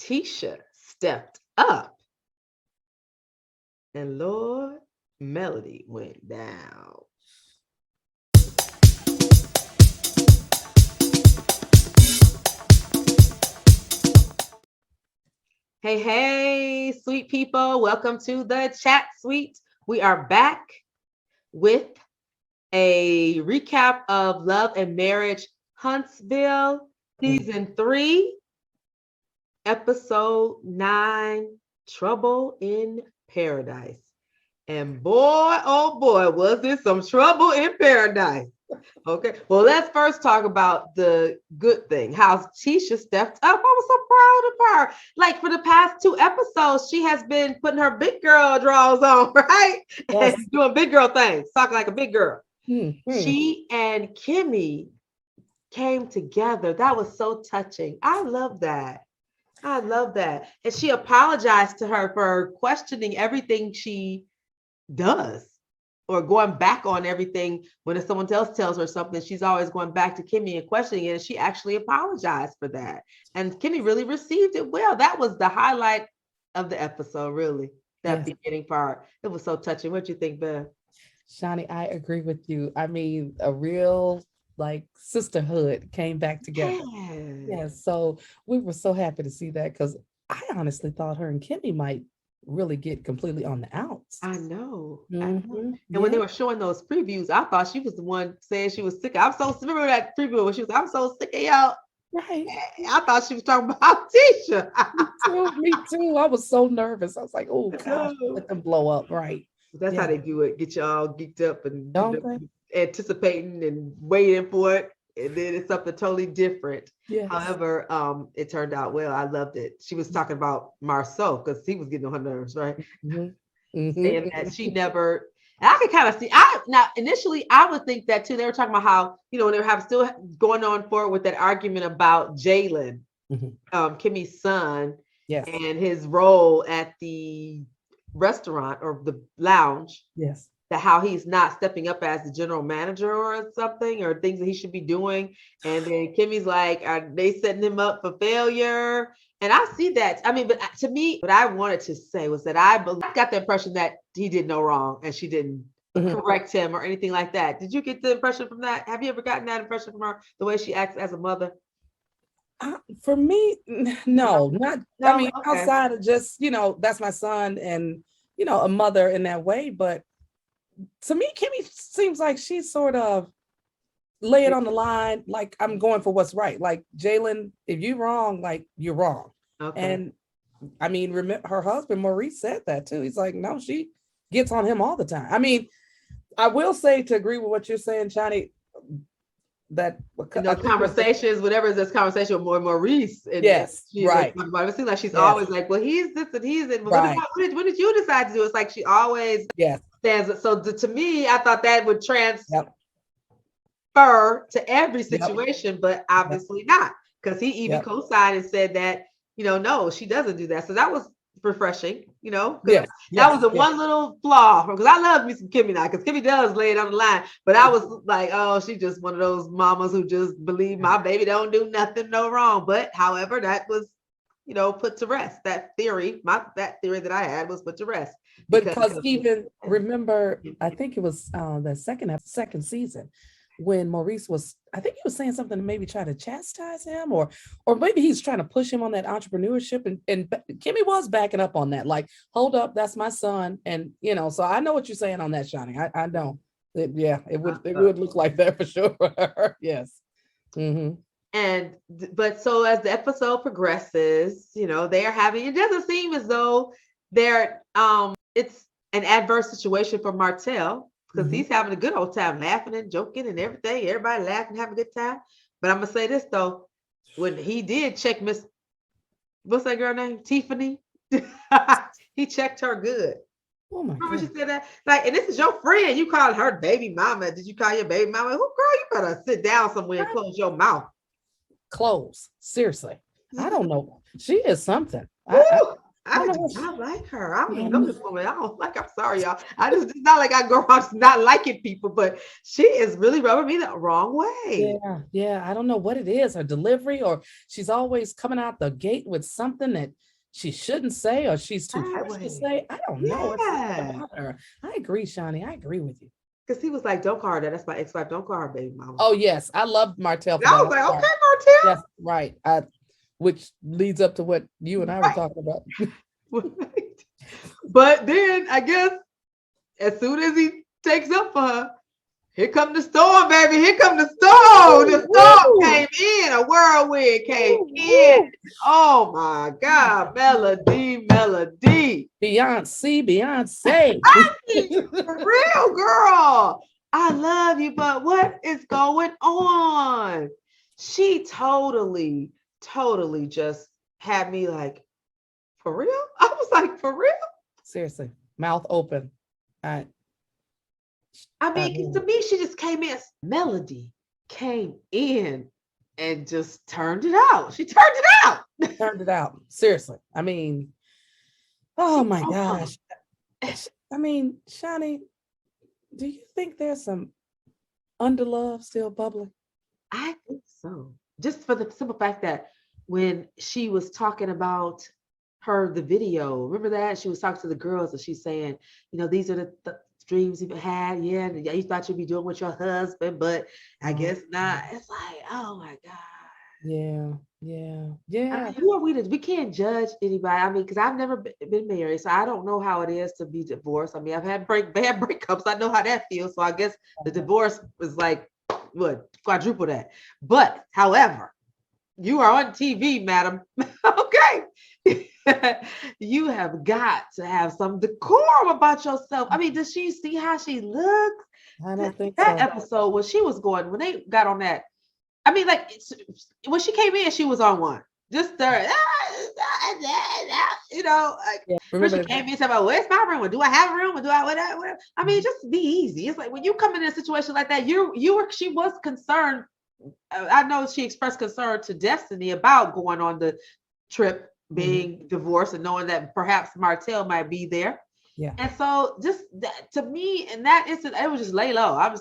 Tisha stepped up, and Lord, Melody went down. Hey, sweet people. Welcome to the chat suite. We are back with a recap of Love and Marriage Huntsville, season 3, episode 9, Trouble in Paradise. And boy, oh boy, was there some trouble in paradise. Okay, well, let's first talk about the good thing. How Tisha stepped up. I was so proud of her. Like for the past 2 episodes, she has been putting her big girl drawers on, right? Yes. And doing big girl things, talking like a big girl. Mm-hmm. She and Kimmie came together. That was so touching. I love that. And she apologized to her for questioning everything she does, or going back on everything when someone else tells her something. She's always going back to Kimmie and questioning it, and she actually apologized for that. And Kimmie really received it well. That was the highlight of the episode, really. That beginning part. It was so touching. What do you think, Bev? Shani, I agree with you. I mean, a real sisterhood came back together. Yes. So we were so happy to see that, because I honestly thought her and Kimmie might really get completely on the outs. I know. And when they were showing those previews, I thought she was the one saying she was sick. Remember that preview when she was, I'm so sick of y'all. Right. I thought she was talking about Tisha. Me too. I was so nervous. I was like, oh gosh, let them blow up. Right. That's how they do it. Get y'all geeked up and anticipating and waiting for it. And then it's something totally different. Yes. However, it turned out well. I loved it. She was talking about Marsau, because he was getting on her nerves, right? Saying that she never, and I could kind of see, initially I would think that too. They were talking about how, when they were still going on forward with that argument about Jalen, Kimmie's son, and his role at the restaurant or the lounge. Yes. That how he's not stepping up as the general manager or something, or things that he should be doing. And then Kimmie's like, are they setting him up for failure? And I see that. I mean, but to me, what I wanted to say was that I got the impression that he did no wrong and she didn't correct him or anything like that. Did you get the impression from that? Have you ever gotten that impression from her, the way she acts as a mother? For me, no. I mean, outside of just, that's my son and, a mother in that way. But to me, Kimmie seems like she's sort of lay it on the line, like I'm going for what's right. Like, Jalen, if you're wrong, like you're wrong. Okay. And I mean, remember her husband Maurice said that too. He's like, no, she gets on him all the time. I mean, I will say, to agree with what you're saying, Shani, that conversations, whatever this conversation with Maurice. And yes, right. It seems like she's always like, well, he's this and he's it. Right. What did you decide to do? It's like she always stands. So to me, I thought that would transfer to every situation, but obviously not, because he even co-signed and said that, no, she doesn't do that. So that was refreshing, that was the one little flaw, because I love me some Kimmie now, because Kimmie does lay it on the line, but I was like, oh, she just one of those mamas who just believe my baby don't do nothing no wrong. But however, that was put to rest. That theory that I had was put to rest, because even remember, I think it was the second season when Maurice was, I think he was saying something to maybe try to chastise him, or maybe he's trying to push him on that entrepreneurship, and Kimmie was backing up on that, like, hold up, that's my son. And so I know what you're saying on that, Shani. I know it would look like that for sure. Yes. But so as the episode progresses, they are having, it doesn't seem as though they're it's an adverse situation for Martell, because he's having a good old time, laughing and joking and everything. Everybody laughing, having a good time. But I'm gonna say this though, when he did check what's that girl name? Tiffany. He checked her good. Oh my God. She said that? Like, and this is your friend. You called her baby mama. Did you call your baby mama? Girl, you better sit down somewhere and close your mouth. Close. Seriously. I don't know. She is something. I do not like her. I don't even know this woman. I don't like. I'm sorry, y'all. It's not like I go around not liking people, but she is really rubbing me the wrong way. Yeah. I don't know what it is, her delivery, or she's always coming out the gate with something that she shouldn't say, or she's too fresh to say. I don't know. It's about her. I agree, Shani. I agree with you. Because he was like, "Don't call her that. That's my ex-wife. Don't call her baby mama." Oh yes, I love Martell. For I was like, "Okay, Martell." Yes, right. Which leads up to what you and I were talking about. But then I guess as soon as he takes up for her, here come the storm, baby. Here come the storm. The storm came in. A whirlwind came in. Oh my God. Melody. Beyonce. For real, girl. I love you, but what is going on? She totally just had me like, for real? I was like, for real? Seriously, mouth open. I mean, to me, she just came in. Melody came in and just turned it out. She turned it out. Seriously. I mean, oh my gosh. I mean, Shani, do you think there's some underlove still bubbling? I think so. Just for the simple fact that when she was talking about the video, remember that? She was talking to the girls and she's saying, these are the dreams you've had. Yeah, you thought you'd be doing with your husband, but I guess not. It's like, oh my God. Yeah. I mean, who are we we can't judge anybody. I mean, because I've never been married, so I don't know how it is to be divorced. I mean, I've had bad breakups. I know how that feels. So I guess the divorce was like, what, quadruple that. But however, you are on TV, madam. Okay. You have got to have some decorum about yourself. I mean, does she see how she looks? I don't think that episode when they got on that. I mean, like when she came in, she was on one. Just when she came in, said, "Where's my room? Do I have a room? Do I whatever?" I mean, just be easy. It's like when you come in a situation like that, she was concerned. I know she expressed concern to Destiny about going on the trip, being divorced, and knowing that perhaps Martell might be there. Yeah. And so, just that, to me, in that instant, it was just lay low. I'm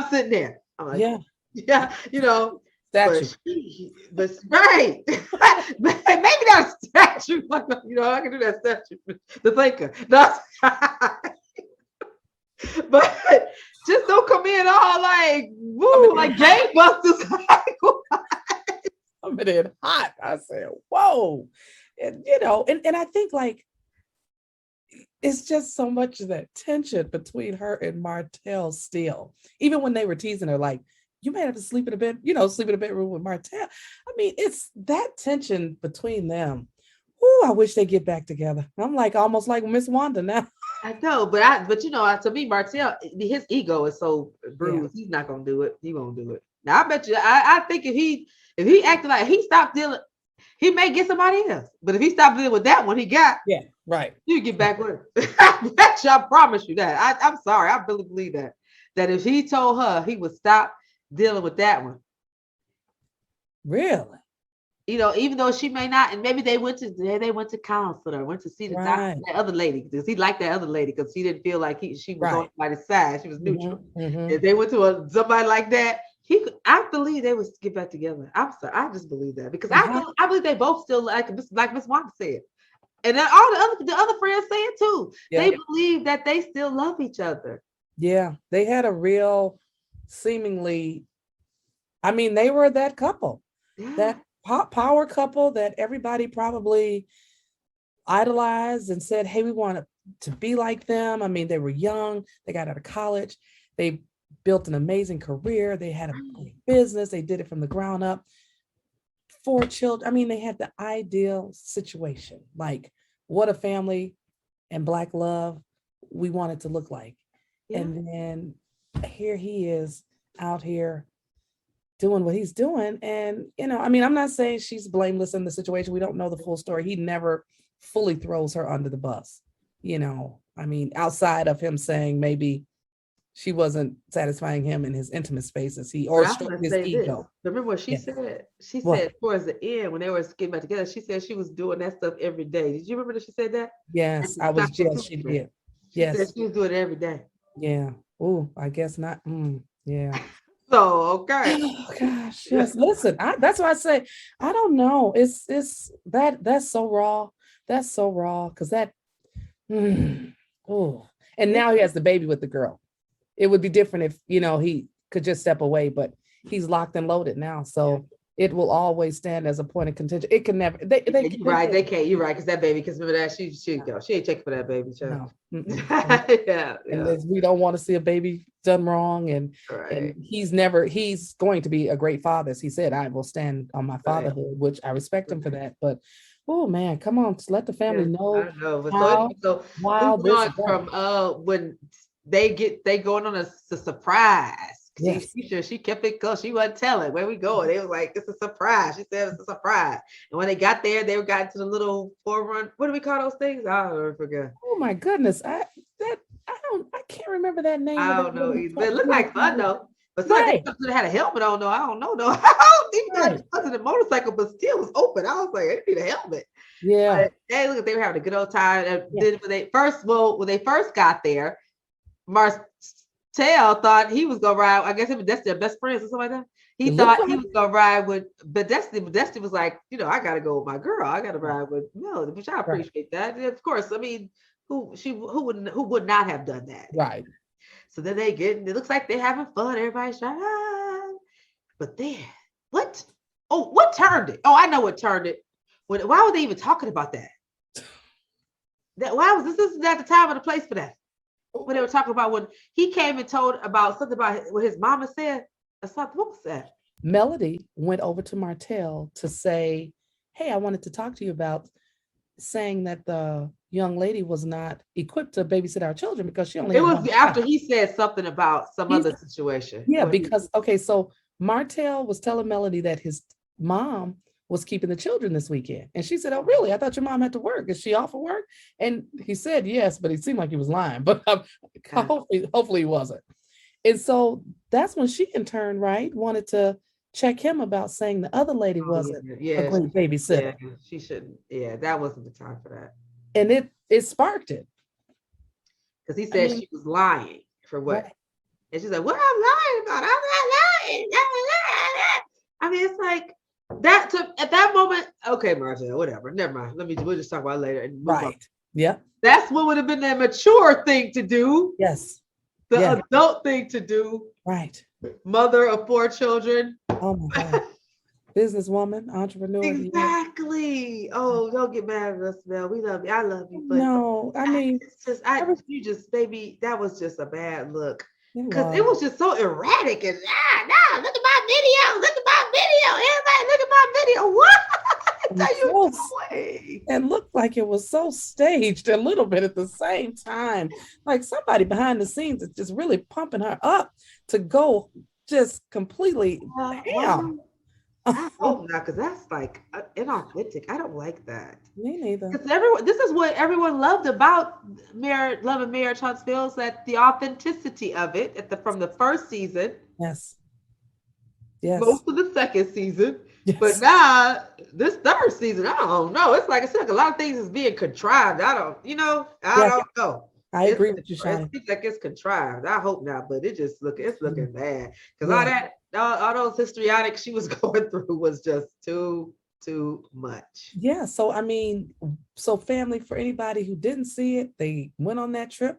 sitting there. I'm like, yeah, statue. But right. Maybe not a statue. I can do that statue. The thinker. But just don't come in all like, woo, like gangbusters. I'm in hot. I said, whoa. And and I think like it's just so much of that tension between her and Martell still. Even when they were teasing her, like, you may have to sleep in a bed, sleep in a bedroom with Martell. I mean, it's that tension between them. I wish they get back together. I'm like almost like Miss Wanda now. I know, but to me, Martell, his ego is so bruised. Yeah. He's not gonna do it. He won't do it. Now I bet you. I think if he acted like he stopped dealing, he may get somebody else. But if he stopped dealing with that one, he got. Yeah, right. You get back with it. I bet you. I promise you that. I'm sorry. I really believe that. That if he told her he would stop dealing with that one. Really? Even though she may not, and maybe they went to counselor, went to see the doctor, that other lady, because he liked that other lady because he didn't feel like she was on somebody's side. She was neutral. If they went to somebody like that, I believe they would get back together. I'm sorry, I just believe that because I believe they both still like Miss Wanda said, and then all the other friends say it too. Yeah. They believe that they still love each other. Yeah, they had a real, seemingly, I mean, they were that couple, that power couple that everybody probably idolized and said, hey, we want to be like them. I mean, they were young, they got out of college, they built an amazing career, they had a great business, they did it from the ground up, 4 children. I mean, they had the ideal situation, like what a family and Black love we wanted to look like. Yeah. And then here he is out here doing what he's doing. And, I mean, I'm not saying she's blameless in the situation. We don't know the full story. He never fully throws her under the bus, I mean, outside of him saying maybe she wasn't satisfying him in his intimate spaces. He But or I'm gonna his say this. ego. Remember what she Yes. said? She What? said towards the end when they were getting back together, she said she was doing that stuff every day. Did you remember that she said that? Yes, I was just, she did. She said Yes. she was doing it every day. Yeah. Oh, I guess not. Yeah. So okay. Oh gosh, yes. Listen, that's why I say I don't know. It's that's so raw. That's so raw because that. Oh, and now he has the baby with the girl. It would be different if he could just step away, but he's locked and loaded now. So it will always stand as a point of contention. It can never. They right. They can't. You're right because that baby. Because remember that she ain't checking for that baby. No. Yeah. And we don't want to see a baby done wrong. And he's going to be a great father. As he said, I will stand on my fatherhood, which I respect him for that. But oh man, come on, just let the family know. I know. But so moving on from when they going on a surprise. Yes. She kept it close. She wasn't telling where we going. They was like, it's a surprise. She said it's a surprise. And when they got there, they got to the little forerun. What do we call those things? I don't forget. Oh my goodness. I can't remember that name. I don't know either. But it looked like fun though. But they had a helmet on though. I don't know though. Even though it was a motorcycle, but still was open. I was like, they need a helmet. Yeah. But they were having a good old time. And then when they first got there, Martell thought he was gonna ride. I guess him and Destiny are best friends or something like that. He thought he was gonna ride with, but Destiny was like, I gotta go with my girl. I gotta ride with Melody, which I appreciate that. And of course, I mean, who would not have done that? Right. So then it looks like they're having fun. Everybody's trying. But then what? Oh, what turned it? Oh, I know what turned it. Why were they even talking about that? Why was this? This is not the time or the place for that. When they were talking about when he came and told about something about what his mama said. What was that? Melody went over to Martell to say, hey, I wanted to talk to you about saying that the young lady was not equipped to babysit our children because she only. It was after he said something about some other situation. Yeah, because so Martell was telling Melody that his mom was keeping the children this weekend. And she said, oh, really? I thought your mom had to work. Is she off of work? And he said, yes, but he seemed like he was lying, but hopefully he wasn't. And so that's when she in turn, wanted to check him about saying the other lady wasn't a great babysitter. Yeah, she shouldn't. Yeah, that wasn't the time for that. And it sparked it. Because he said she was lying for what? Right. And she's like, what I'm lying about? I'm not lying. I mean, it's like, at that moment, okay, Martell, whatever. Never mind. We'll just talk about it later. And right. Yeah. That's what would have been the mature thing to do. Yes. The adult thing to do. Right. Mother of 4 children. Oh my God. Businesswoman, entrepreneur. Exactly. Oh, don't get mad at us, Mel. We love you. I love you. But no, I mean, baby, that was just a bad look. Because it was just so erratic and look at my video. Look at my video. Everybody look at my video. What? And looked like it was so staged a little bit at the same time. Like somebody behind the scenes is just really pumping her up to go just completely down. I hope not, because that's like inauthentic. I don't like that. Me neither. Because this is what everyone loved about Love and Marriage Huntsville, is that the authenticity of it from the first season. Yes. Most of the second season. Yes. But now this third season, I don't know. It's like a lot of things is being contrived. I don't know. I agree with you, Shani. It seems like it's contrived. I hope not, but it's looking bad. Because all those histrionics she was going through was just too much. Yeah. So I mean, family, for anybody who didn't see it, they went on that trip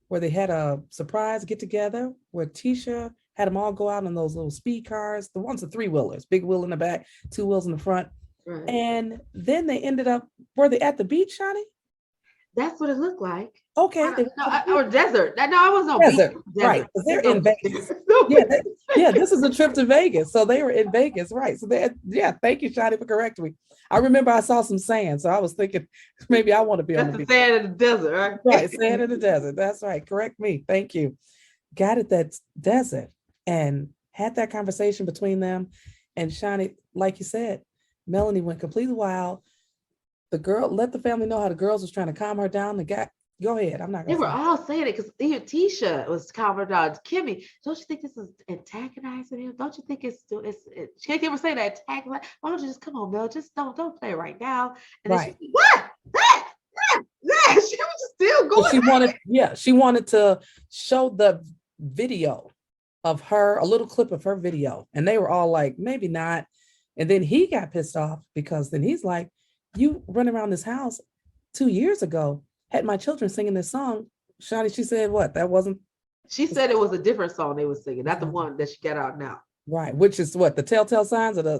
where they had a surprise get together where Tisha had them all go out on those little speed cars. The ones are 3-wheelers, big wheel in the back, 2 wheels in the front. Right. And then they ended up, were they at the beach, Shani? That's what it looked like. Okay. Or desert. No, I was no desert. Beach. Right. Because they're in Vegas. This is a trip to Vegas. So they were in Vegas. Right. So thank you, Shani, for correcting me. I remember I saw some sand. So I was thinking maybe I want to be on the beach. Sand in the desert, right? Right. Sand in the desert. That's right. Correct me. Thank you. Got it. That's desert. And had that conversation between them. And Shani, like you said, Melanie went completely wild. The girl let the family know how the girls was trying to calm her down. The Go ahead. I'm not They gonna were say. all saying it because even Tisha was commenting on Kimmie. Don't you think this is antagonizing him? Don't you think she were saying that antagonizing? Why don't you just come on, Mel? Just don't play right now. And then she Right. said, what? She was still But going. she wanted to show the video of her, a little clip of her video. And they were all like, maybe not. And then he got pissed off because then he's like, you run around this house 2 years ago, had my children singing this song. Shawty, she said what? That wasn't. She said it was a different song they were singing, not the one that she got out now. Right, which is what, the telltale signs or the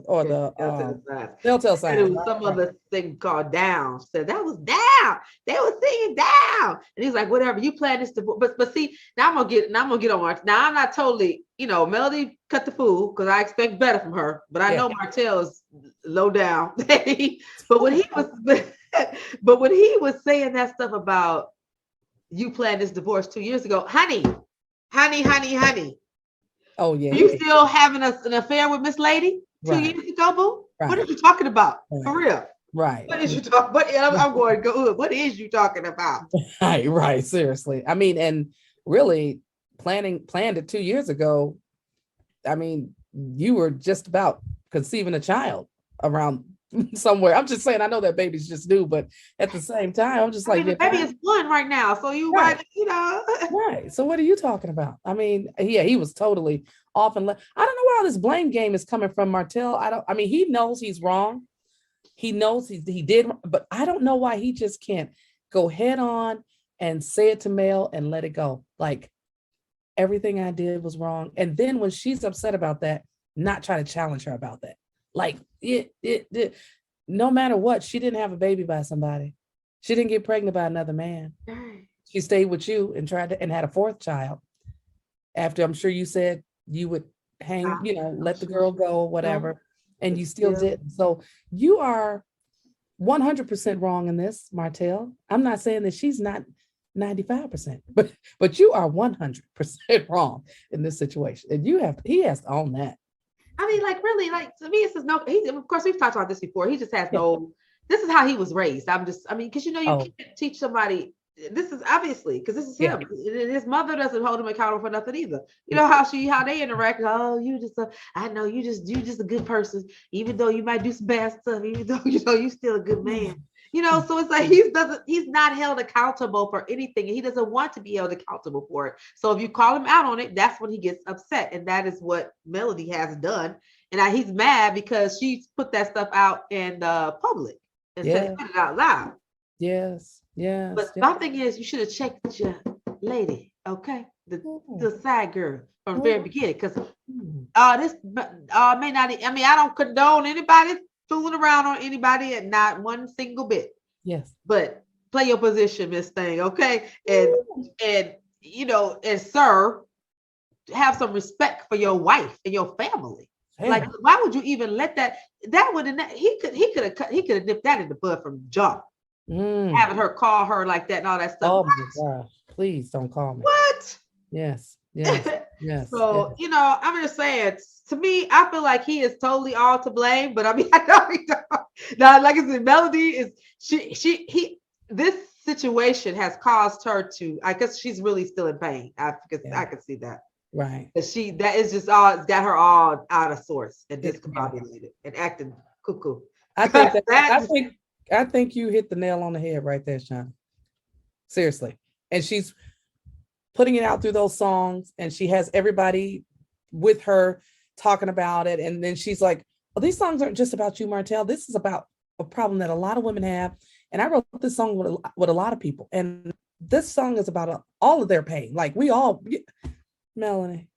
telltale signs. And it was some other thing called Down. She said that was Down. They were singing Down. And he's like, whatever, you plan this to, but see, now I'm gonna get on Martell. Now I'm not totally, Melody cut the fool because I expect better from her, but I know Martell is low down. but when he was saying that stuff about you planned this divorce 2 years ago, honey. Oh yeah. You still having an affair with Miss Lady 2 years ago, boo? Right. What are you talking about? Right. For real? Right. What is you talking? But I'm going to go. What is you talking about? Right. Seriously. I mean, and really planned it 2 years ago. I mean, you were just about conceiving a child around somewhere. I'm just saying, I know that baby's just new, but at the same time, I'm just like, the baby is 1 right now. So right. Right. So what are you talking about? I mean, yeah, he was totally off and I don't know where all this blame game is coming from, Martell. He knows he's wrong. He knows he did, but I don't know why he just can't go head on and say it to Mel and let it go. Like, everything I did was wrong. And then when she's upset about that, not try to challenge her about that. Like, it no matter what, she didn't have a baby by somebody. She didn't get pregnant by another man. She stayed with you and had a 4th child. After, I'm sure you said you would hang, let the girl go or whatever, and you still didn't. So you are 100% wrong in this, Martell. I'm not saying that she's not 95%, but you are 100% wrong in this situation, and he has to own that. I mean, like, really, like, to me, of course, we've talked about this before. He just has this is how he was raised. Because, you can't teach somebody, this is obviously, because this is him. His mother doesn't hold him accountable for nothing either. You know how they interact. Oh, I know you just a good person, even though you might do some bad stuff, even though, you still a good man. So it's like he's not held accountable for anything, and he doesn't want to be held accountable for it. So if you call him out on it, that's when he gets upset, and that is what Melody has done. And he's mad because she put that stuff out in public and said it out loud. Yes. But my thing is, you should have checked with your lady, okay, the side girl from the very beginning, because this may not. I mean, I don't condone anybody fooling around on anybody, and not one single bit. Yes. But play your position, Miss Thing, okay? And sir, have some respect for your wife and your family. Damn. Like, why would you even let that would he could have nipped that in the bud from jump. Having her call her like that and all that stuff. Oh my gosh, please don't call me. What? Yes. So, I'm just saying, to me, I feel like he is totally all to blame, but I mean, I know he don't. Now, like I said, Melody is, this situation has caused her to, I guess she's really still in pain. I can see that. Right. That is just all, it's got her all out of sorts and discombobulated and acting cuckoo. I think you hit the nail on the head right there, Sean. Seriously. And she's putting it out through those songs, and she has everybody with her talking about it. And then she's like, well, these songs aren't just about you, Martell. This is about a problem that a lot of women have. And I wrote this song with a lot of people. And this song is about all of their pain. Like, we all, Melanie,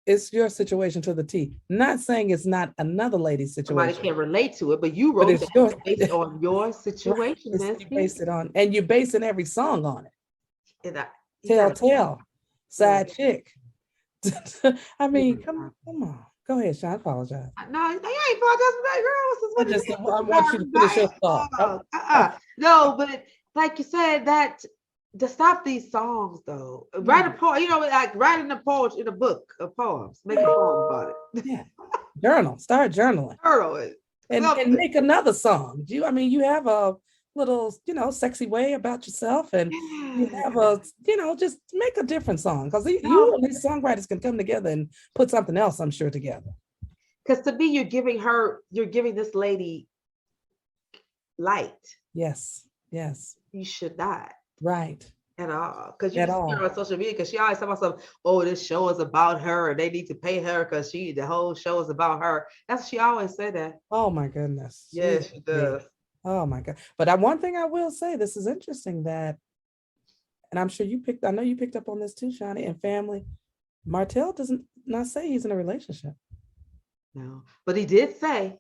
it's your situation to the T. Not saying it's not another lady's situation. Somebody can relate to it, but you wrote it based on your situation. You base it on, and you're basing every song on it. Tell, side chick. I mean, come on. Go ahead, Sean. I apologize. No, I ain't apologize for that, girl. I want you to finish your thought. No, but like you said, that to stop these songs though, write a poem. Like writing a poem in a book of poems. Make a poem about it. Yeah, journal. Start journaling. Journal it. And make another song. You have a little, sexy way about yourself, and you have a, just make a different song, because you and these songwriters can come together and put something else, I'm sure, together. Because to me, you're giving this lady light. Yes. You should not. Right. At all. Because you can see her on social media, because she always talks about something, oh, this show is about her, and they need to pay her because the whole show is about her. That's what she always said that. Oh my goodness. Yes, she does. Oh my God. But one thing I will say, this is interesting that, and I'm sure I know you picked up on this too, Shawnee, and family, Martell doesn't not say he's in a relationship. No, but he did say,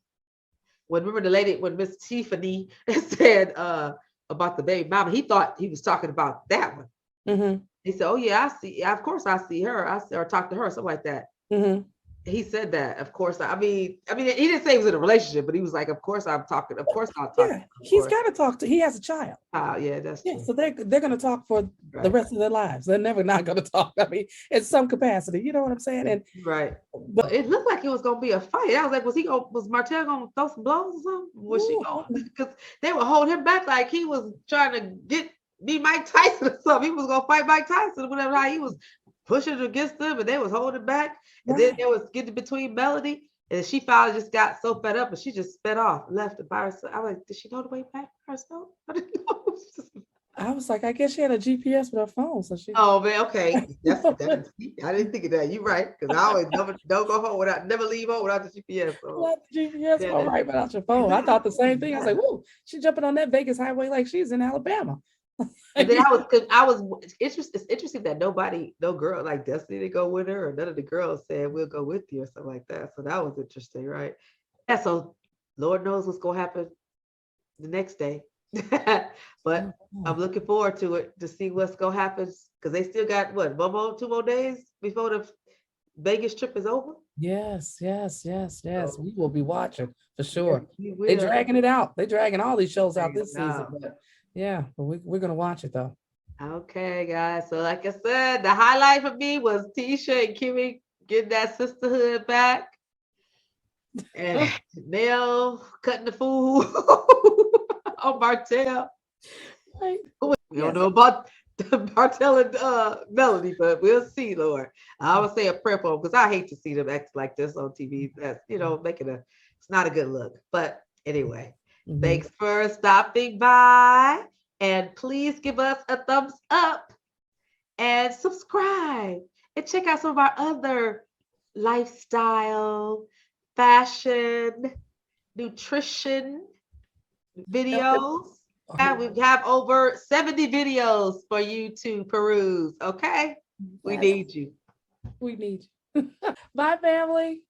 remember the lady, when Miss Tiffany said about the baby mama, he thought he was talking about that one. Mm-hmm. He said, oh yeah, of course I see her. Or talk to her, something like that. Mm-hmm. He said that, of course. I mean, he didn't say he was in a relationship, but he was like, of course I'm talking. Of course I'll talk. Yeah, he's got to talk to. He has a child. Yeah, that's true. So they're going to talk for the rest of their lives. They're never not going to talk. I mean, in some capacity, you know what I'm saying? And but it looked like it was going to be a fight. I was like, was Martell going to throw some blows or something? Was she going? Because they would hold him back like he was trying to be Mike Tyson or something. He was going to fight Mike Tyson or whatever. How he was pushing against them, and they was holding back, and then they was getting between Melody, and she finally just got so fed up, and she just sped off, left it by herself. I was like, did she know the way back herself? I didn't know. I was like, I guess she had a GPS with her phone, so she. Oh man, okay. I didn't think of that. You're right, because I always don't go home never leave home without the GPS. So. The GPS, all right, without your phone. I thought the same thing. I was like, whoa, she's jumping on that Vegas highway like she's in Alabama. And then I was it's interesting that no girl like Destiny to go with her, or none of the girls said we'll go with you or something like that. So that was interesting, right? Yeah. So Lord knows what's gonna happen the next day, but I'm looking forward to it to see what's gonna happen, because they still got 2 more days before the Vegas trip is over. Yes. We will be watching for sure. They're dragging it out. They're dragging all these shows out this season. But we're gonna watch it though. Okay, guys. So like I said, the highlight for me was Tisha and Kimmie getting that sisterhood back, and Mel cutting the fool on Martell. Right. We don't know about Martell and Melody, but we'll see, Lord. I would say a prayer for them, because I hate to see them act like this on TV. That's it's not a good look. But anyway. Mm-hmm. Thanks for stopping by, and please give us a thumbs up and subscribe, and check out some of our other lifestyle, fashion, nutrition videos. And we have over 70 videos for you to peruse. Okay, we need you. Bye, family.